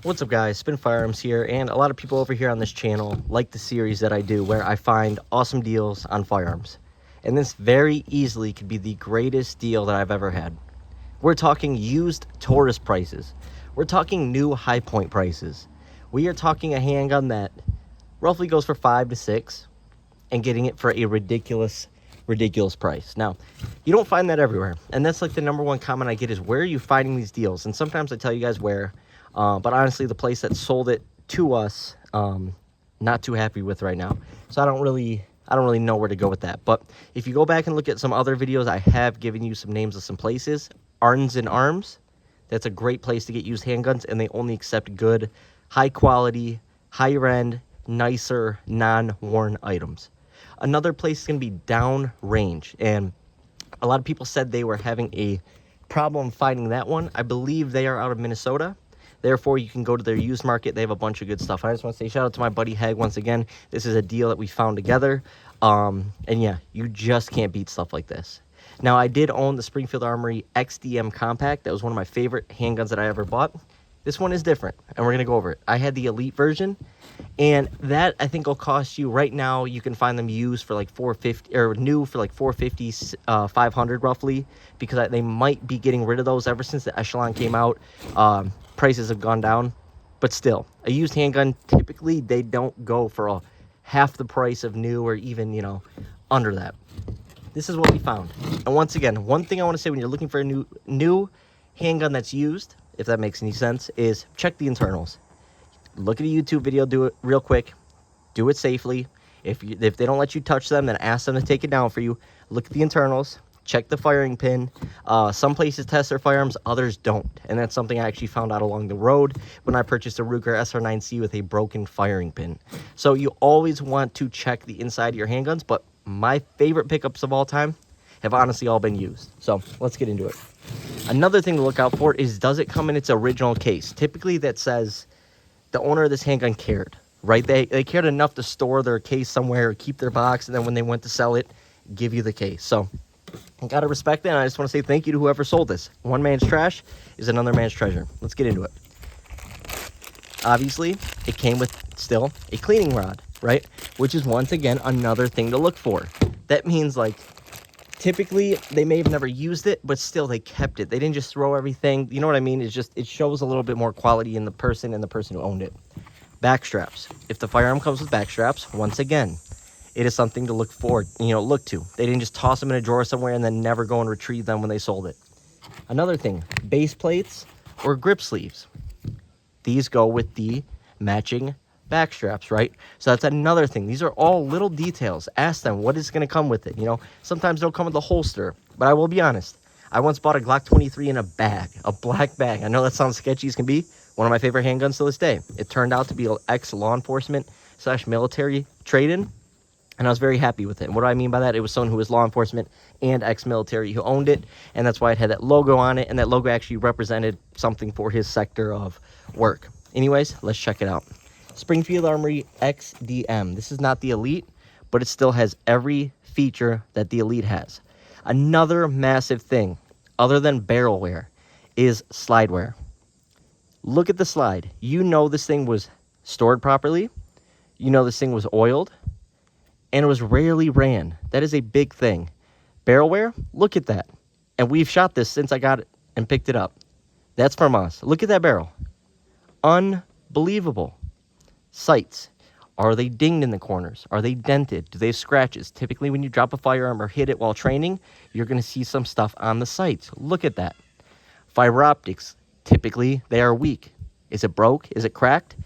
What's up guys, Spin Firearms here, and a lot of people over here on this channel like the series that I do where I find awesome deals on firearms. And this very easily could be the greatest deal that I've ever had. We're talking used Taurus prices. We're talking new high point prices. We are talking a handgun that roughly goes for 5 to 6 and getting it for a ridiculous price. Now, you don't find that everywhere. And that's like the number one comment I get is, where are you finding these deals? And sometimes I tell you guys where. But honestly, the place that sold it to us, not too happy with right now. So I don't really know where to go with that. But if you go back and look at some other videos, I have given you some names of some places. Arns and Arms, that's a great place to get used handguns, and they only accept good, high quality, higher end, nicer, non-worn items. Another place is going to be Downrange, and a lot of people said they were having a problem finding that one. I believe they are out of Minnesota. Therefore, you can go to their used market. They have a bunch of good stuff. I just want to say shout out to my buddy Hag once again. This is a deal that we found together. And yeah, you just can't beat stuff like this. Now, I did own the Springfield Armory XDM Compact. That was one of my favorite handguns that I ever bought. This one is different, and we're going to go over it. I had the Elite version, and that I think will cost you, right now, you can find them used for like $450, or new for like $450, $500 roughly, because they might be getting rid of those ever since the Echelon came out. Prices have gone down, but still, a used handgun, typically they don't go for half the price of new, or even, you know, under that. This is what we found. And once again, one thing I want to say when you're looking for a new handgun that's used, if that makes any sense, is check the internals. Look at a YouTube video, do it real quick, do it safely. If they don't let you touch them, then ask them to take it down for you. Look at the internals, check the firing pin. Some places test their firearms, others don't. And that's something I actually found out along the road when I purchased a Ruger SR9C with a broken firing pin. So you always want to check the inside of your handguns, but my favorite pickups of all time have honestly all been used. So let's get into it. Another thing to look out for is, does it come in its original case? Typically that says the owner of this handgun cared, right? They cared enough to store their case somewhere, keep their box, and then when they went to sell it, give you the case. So I gotta respect that, and I just want to say thank you to whoever sold this. One man's trash is another man's treasure. Let's get into it. Obviously, it came with still a cleaning rod, right? Which is, once again, another thing to look for. That means, like, typically they may have never used it, but still they kept it. They didn't just throw everything. You know what I mean? It's just, it shows a little bit more quality in the person and the person who owned it. Back straps. If the firearm comes with back straps, once again, it is something to look forward, look to. They didn't just toss them in a drawer somewhere and then never go and retrieve them when they sold it. Another thing, base plates or grip sleeves. These go with the matching back straps, right? So that's another thing. These are all little details. Ask them what is going to come with it. Sometimes they'll come with a holster, but I will be honest. I once bought a Glock 23 in a bag, a black bag. I know that sounds sketchy as can be. One of my favorite handguns to this day. It turned out to be an ex-law enforcement / military trade-in, and I was very happy with it. And what do I mean by that? It was someone who was law enforcement and ex-military who owned it, and that's why it had that logo on it, and that logo actually represented something for his sector of work. Anyways, let's check it out. Springfield Armory XDM. This is not the Elite, but it still has every feature that the Elite has. Another massive thing, other than barrel wear, is slide wear. Look at the slide. You know this thing was stored properly. You know this thing was oiled. And it was rarely ran. That is a big thing. Barrel wear, look at that. And we've shot this since I got it and picked it up. That's from us. Look at that barrel. Unbelievable. Sights. Are they dinged in the corners? Are they dented? Do they have scratches? Typically when you drop a firearm or hit it while training, you're going to see some stuff on the sights. Look at that. Fiber optics. Typically they are weak. Is it broke? Is it cracked?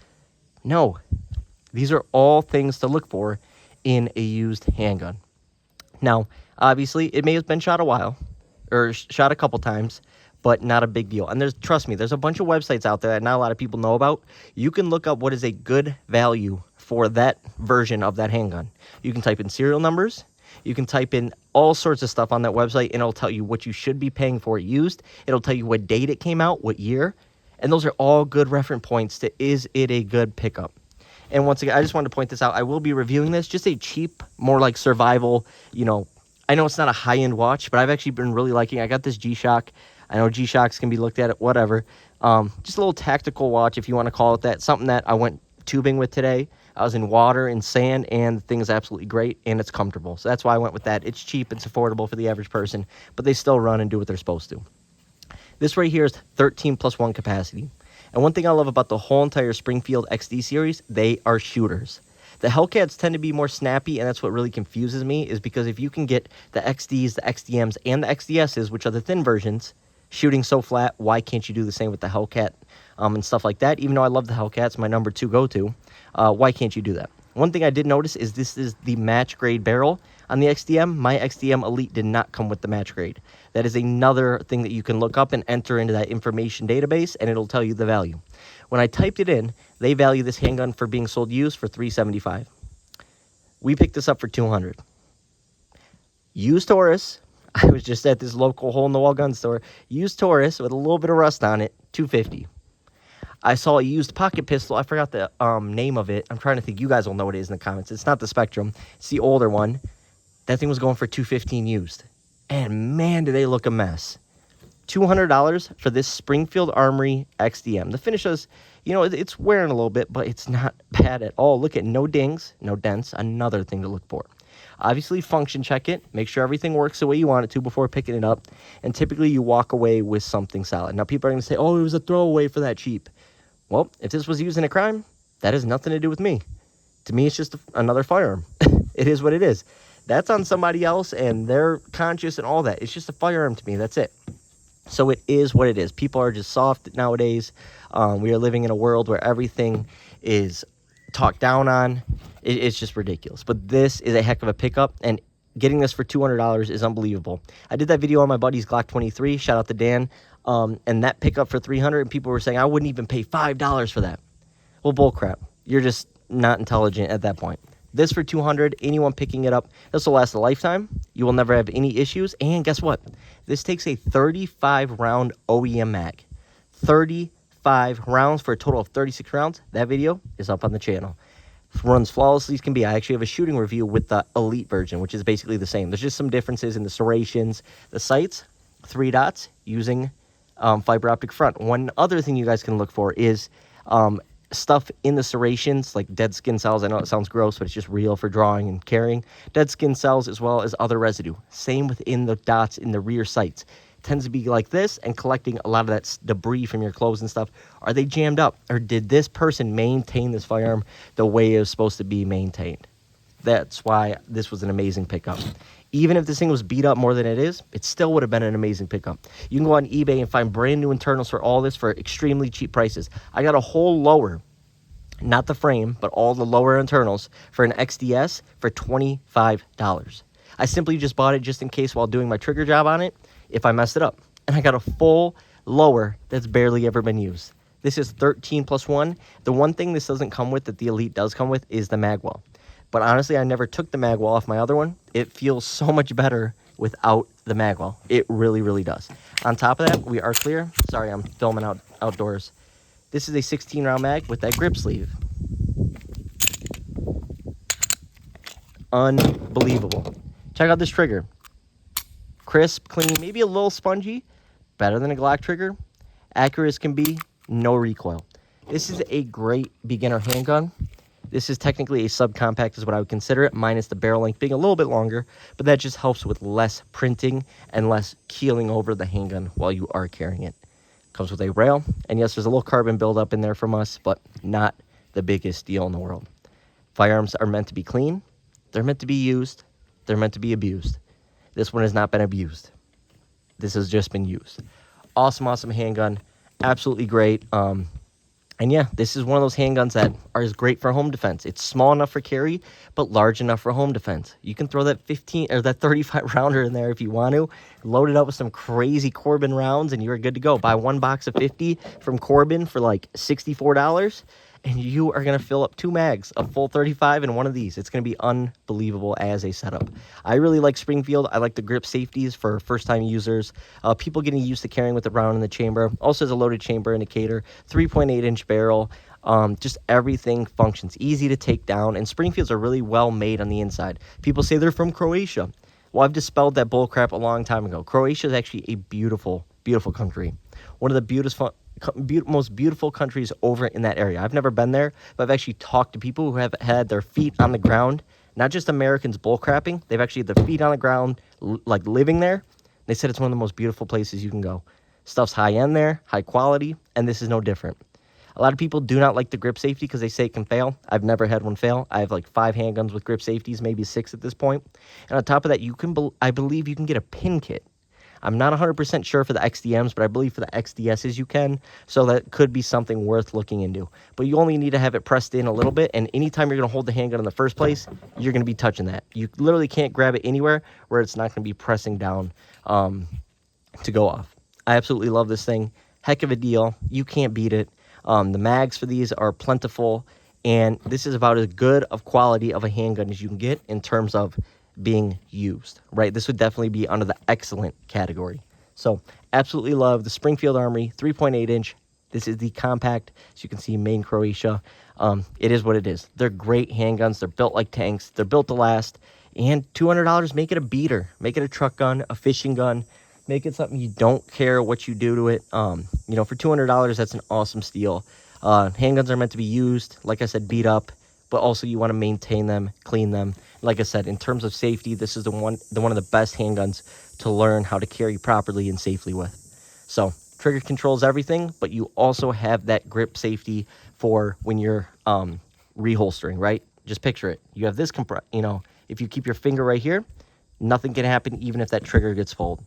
No. These are all things to look for in a used handgun. Now, obviously, it may have been shot a while, or shot a couple times, but not a big deal. And trust me, there's a bunch of websites out there that not a lot of people know about. You can look up what is a good value for that version of that handgun. You can type in serial numbers. You can type in all sorts of stuff on that website, and it'll tell you what you should be paying for it used. It'll tell you what date it came out, what year, and those are all good reference points to, is it a good pickup? And once again, I just wanted to point this out. I will be reviewing this, just a cheap, more like survival, I know it's not a high-end watch, but I've actually been really liking it. I got this G-Shock. I know G-Shocks can be looked at, whatever. Just a little tactical watch, if you want to call it that. Something that I went tubing with today. I was in water and sand, and the thing is absolutely great, and it's comfortable. So that's why I went with that. It's cheap, it's affordable for the average person, but they still run and do what they're supposed to. This right here is 13+1 capacity. And one thing I love about the whole entire Springfield XD series, they are shooters. The Hellcats tend to be more snappy, and that's what really confuses me, is because if you can get the XDs, the XDMs, and the XDSs, which are the thin versions, shooting so flat, why can't you do the same with the Hellcat and stuff like that? Even though I love the Hellcats, my number 2 go-to, why can't you do that? One thing I did notice is this is the match grade barrel on the XDM. My XDM Elite did not come with the match grade. That is another thing that you can look up and enter into that information database, and it'll tell you the value. When I typed it in, they value this handgun for being sold used for $375. We picked this up for $200. Used Taurus, I was just at this local hole-in-the-wall gun store, used Taurus with a little bit of rust on it, $250. I saw a used pocket pistol. I forgot the name of it. I'm trying to think. You guys will know what it is in the comments. It's not the Spectrum. It's the older one. That thing was going for $215 used. And man, do they look a mess. $200 for this Springfield Armory XDM. The finish is, you know, it's wearing a little bit, but it's not bad at all. Look at no dings, no dents. Another thing to look for. Obviously, function check it. Make sure everything works the way you want it to before picking it up. And typically, you walk away with something solid. Now, people are going to say, oh, it was a throwaway for that cheap. Well, if this was used in a crime, that has nothing to do with me. To me, it's just another firearm. It is what it is. That's on somebody else, and they're conscious and all that. It's just a firearm to me. That's it. So it is what it is. People are just soft nowadays. We are living in a world where everything is talked down on. It's just ridiculous. But this is a heck of a pickup, and getting this for $200 is unbelievable. I did that video on my buddy's Glock 23. Shout out to Dan. And that pickup for $300, and people were saying, I wouldn't even pay $5 for that. Well, bullcrap. You're just not intelligent at that point. This for $200, anyone picking it up, this will last a lifetime. You will never have any issues. And guess what? This takes a 35-round OEM mag. 35 rounds for a total of 36 rounds. That video is up on the channel. Runs flawlessly as can be. I actually have a shooting review with the Elite version, which is basically the same. There's just some differences in the serrations, the sights, 3 dots using fiber optic front. One other thing you guys can look for is stuff in the serrations, like dead skin cells. I know it sounds gross, but it's just real for drawing and carrying. Dead skin cells as well as other residue. Same within the dots in the rear sights. It tends to be like this and collecting a lot of that debris from your clothes and stuff. Are they jammed up? Or did this person maintain this firearm the way it was supposed to be maintained? That's why this was an amazing pickup. Even if this thing was beat up more than it is, it still would have been an amazing pickup. You can go on eBay and find brand new internals for all this for extremely cheap prices. I got a whole lower, not the frame, but all the lower internals for an XDS for $25. I simply just bought it just in case while doing my trigger job on it, if I messed it up. And I got a full lower that's barely ever been used. This is 13+1. The one thing this doesn't come with that the Elite does come with is the magwell. But honestly, I never took the magwell off my other one. It feels so much better without the magwell. It really, really does. On top of that, we are clear. Sorry, I'm filming outdoors. This is a 16-round mag with that grip sleeve. Unbelievable. Check out this trigger. Crisp, clean, maybe a little spongy. Better than a Glock trigger. Accurate as can be. No recoil. This is a great beginner handgun. This is technically a subcompact is what I would consider it, minus the barrel length being a little bit longer, but that just helps with less printing and less keeling over the handgun while you are carrying it. Comes with a rail, and yes, there's a little carbon buildup in there from us, but not the biggest deal in the world. Firearms are meant to be clean. They're meant to be used. They're meant to be abused. This one has not been abused. This has just been used. Awesome, awesome handgun. Absolutely great. And yeah, this is one of those handguns that are great for home defense. It's small enough for carry, but large enough for home defense. You can throw that 15 or that 35 rounder in there if you want to. Load it up with some crazy Corbin rounds, and you're good to go. Buy one box of 50 from Corbin for like $64, and you are going to fill up 2 mags of full 35 in one of these. It's going to be unbelievable as a setup. I really like Springfield. I like the grip safeties for first-time users. People getting used to carrying with the round in the chamber. Also has a loaded chamber indicator, 3.8-inch barrel. Just everything functions. Easy to take down, and Springfields are really well made on the inside. People say they're from Croatia. Well, I've dispelled that bullcrap a long time ago. Croatia is actually a beautiful, beautiful country. One of the most beautiful countries over in that area. I've never been there, but I've actually talked to people who have had their feet on the ground. Not just Americans bullcrapping. They've actually had their feet on the ground, like living there. They said it's one of the most beautiful places you can go. Stuff's high end there, high quality, and this is no different. A lot of people do not like the grip safety because they say it can fail. I've never had one fail. I have like 5 handguns with grip safeties, maybe 6 at this point. And on top of that, I believe you can get a pin kit. I'm not 100% sure for the XDMs, but I believe for the XDSs you can. So that could be something worth looking into. But you only need to have it pressed in a little bit. And anytime you're going to hold the handgun in the first place, you're going to be touching that. You literally can't grab it anywhere where it's not going to be pressing down to go off. I absolutely love this thing. Heck of a deal. You can't beat it. The mags for these are plentiful. And this is about as good of quality of a handgun as you can get in terms of being used, right? This would definitely be under the excellent category. So absolutely love the Springfield Armory 3.8 inch. This is the compact, as you can see, made in Croatia. It is what it is. They're great handguns. They're built like tanks. They're built to last. And $200, make it a beater. Make it a truck gun, a fishing gun. Make it something you don't care what you do to it. You know, for $200, that's an awesome steal. Handguns are meant to be used, like I said, beat up, but also you want to maintain them, clean them. Like I said, in terms of safety, this is one of the best handguns to learn how to carry properly and safely with. So trigger controls everything, but you also have that grip safety for when you're reholstering, right? Just picture it. You have this, if you keep your finger right here, nothing can happen even if that trigger gets pulled.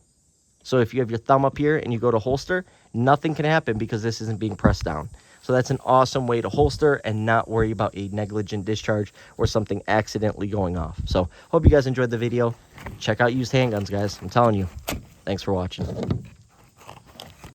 So if you have your thumb up here and you go to holster, nothing can happen because this isn't being pressed down. So that's an awesome way to holster and not worry about a negligent discharge or something accidentally going off. So hope you guys enjoyed the video. Check out used handguns, guys. I'm telling you. Thanks for watching.